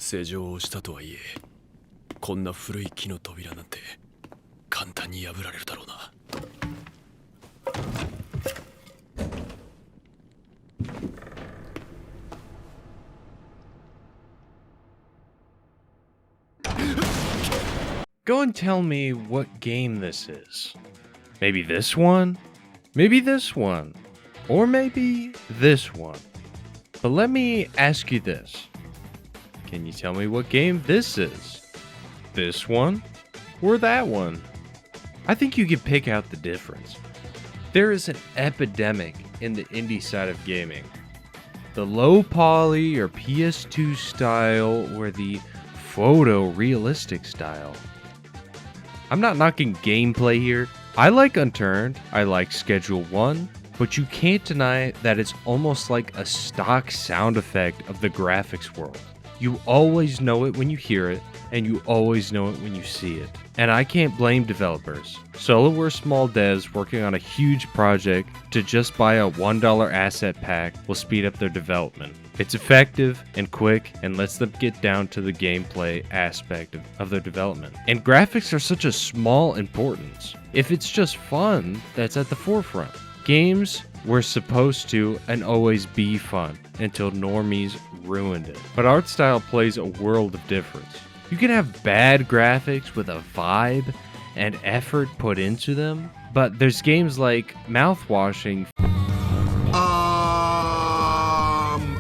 施錠をしたとはいえ、こんな古い木の扉なんて簡単に破られるだろうな。Go and tell me what game this is. Maybe this one? Maybe this one? Or maybe this one? But let me ask you this. Can you tell me what game this is? This one? Or that one? I think you can pick out the difference. There is an epidemic in the indie side of gaming. The low poly or PS2 style or the photorealistic style. I'm not knocking gameplay here. I like Unturned, I like Schedule 1, but you can't deny that it's almost like a stock sound effect of the graphics world. You always know it when you hear it, and you always know it when you see it. And I can't blame developers. Solo or small devs working on a huge project to just buy a $1 asset pack will speed up their development. It's effective and quick and lets them get down to the gameplay aspect of their development. And graphics are such a small importance. If it's just fun, that's at the forefront. Games were supposed to and always be fun until normies ruined it. But art style plays a world of difference. You can have bad graphics with a vibe and effort put into them, but there's games like Mouthwashing.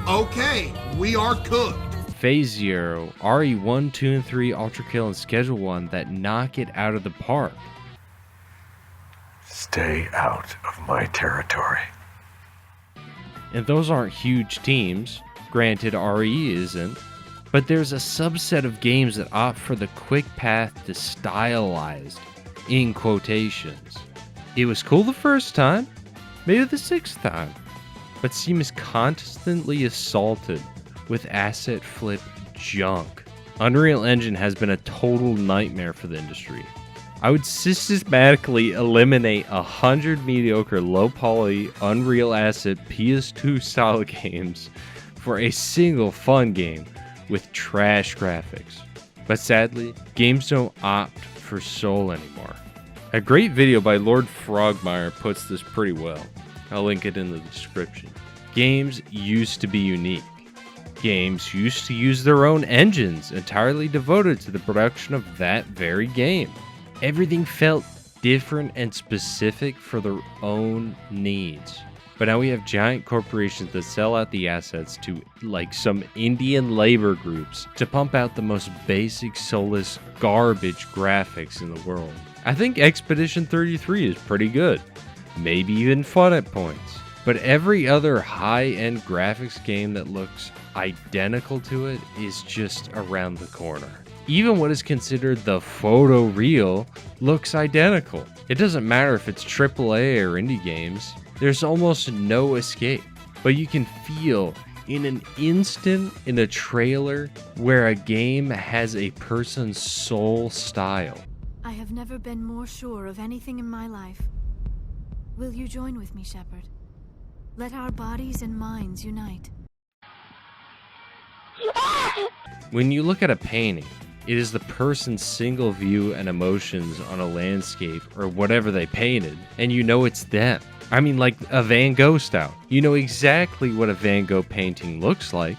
Okay, we are cooked. Phase Zero, RE1, 2, and 3, Ultra Kill, and Schedule 1 that knock it out of the park. Stay out of my territory. And those aren't huge teams. Granted, RE isn't. But there's a subset of games that opt for the quick path to stylized, in quotations. It was cool the first time, maybe the sixth time, but seems constantly assaulted with asset flip junk. Unreal Engine has been a total nightmare for the industry. I would systematically eliminate 100 mediocre low-poly Unreal Asset PS2 style games for a single fun game with trash graphics. But sadly, games don't opt for soul anymore. A great video by Lord Frogmire puts this pretty well. I'll link it in the description. Games used to be unique. Games used to use their own engines entirely devoted to the production of that very game. Everything felt different and specific for their own needs. But now we have giant corporations that sell out the assets to like some Indian labor groups to pump out the most basic soulless garbage graphics in the world. I think Expedition 33 is pretty good, maybe even fun at points. But every other high-end graphics game that looks identical to it is just around the corner. Even what is considered the photoreal looks identical. It doesn't matter if it's AAA or indie games. There's almost no escape, but you can feel in an instant in a trailer where a game has a person's soul style. I have never been more sure of anything in my life. Will you join with me, Shepard? Let our bodies and minds unite. When you look at a painting, it is the person's single view and emotions on a landscape or whatever they painted, and you know it's them. I mean, like a Van Gogh style. You know exactly what a Van Gogh painting looks like.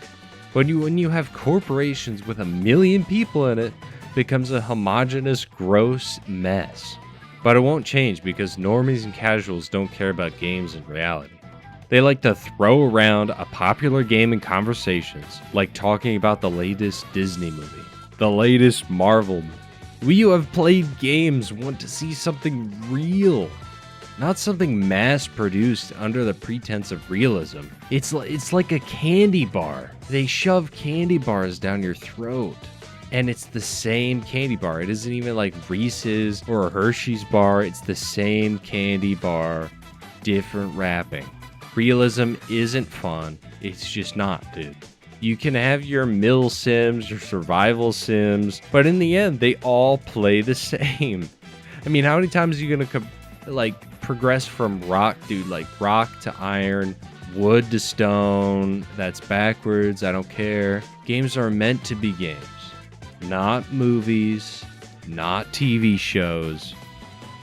But when you have corporations with 1 million people in it, it becomes a homogeneous, gross mess. But it won't change because normies and casuals don't care about games in reality. They like to throw around a popular game in conversations, like talking about the latest Disney movie, the latest Marvel movie. We who have played games want to see something real. Not something mass-produced under the pretense of realism. It's like a candy bar. They shove candy bars down your throat. And it's the same candy bar. It isn't even like Reese's or a Hershey's bar. It's the same candy bar, different wrapping. Realism isn't fun. It's just not, dude. You can have your mill sims, your survival sims, but in the end, they all play the same. I mean, how many times are you gonna progress from rock to iron, wood to stone, that's backwards, I don't care. Games are meant to be games, not movies, not TV shows.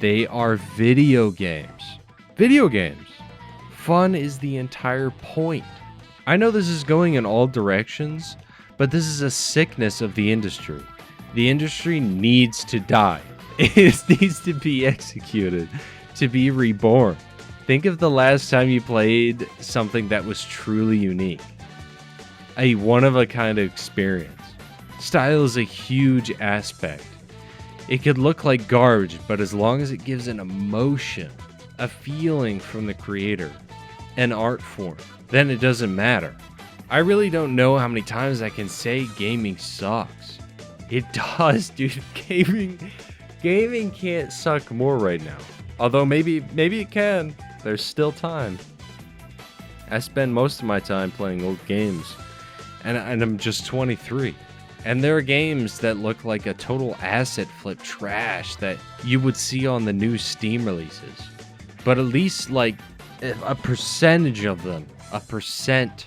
They are video games. Video games. Fun is the entire point. I know this is going in all directions, but this is a sickness of the industry. The industry needs to die. It needs to be executed, to be reborn. Think of the last time you played something that was truly unique. A one-of-a-kind experience. Style is a huge aspect. It could look like garbage, but as long as it gives an emotion, a feeling from the creator, an art form, then it doesn't matter. I really don't know how many times I can say gaming sucks. It does, dude. Gaming can't suck more right now. Although maybe it can. There's still time. I spend most of my time playing old games, and I'm just 23. And there are games that look like a total asset flip trash that you would see on the new Steam releases. But at least like a percentage of them, a percent,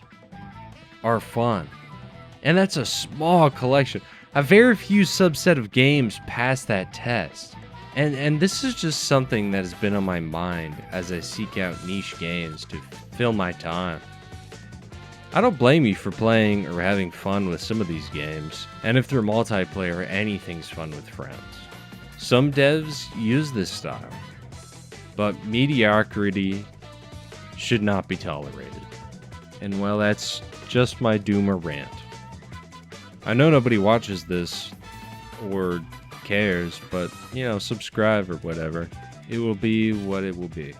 are fun. And that's a small collection. A very few subset of games pass that test. And this is just something that has been on my mind as I seek out niche games to fill my time. I don't blame you for playing or having fun with some of these games, and if they're multiplayer, anything's fun with friends. Some devs use this style, but mediocrity should not be tolerated. And well, that's just my doomer rant. I know nobody watches this or cares, but, subscribe or whatever. It will be what it will be.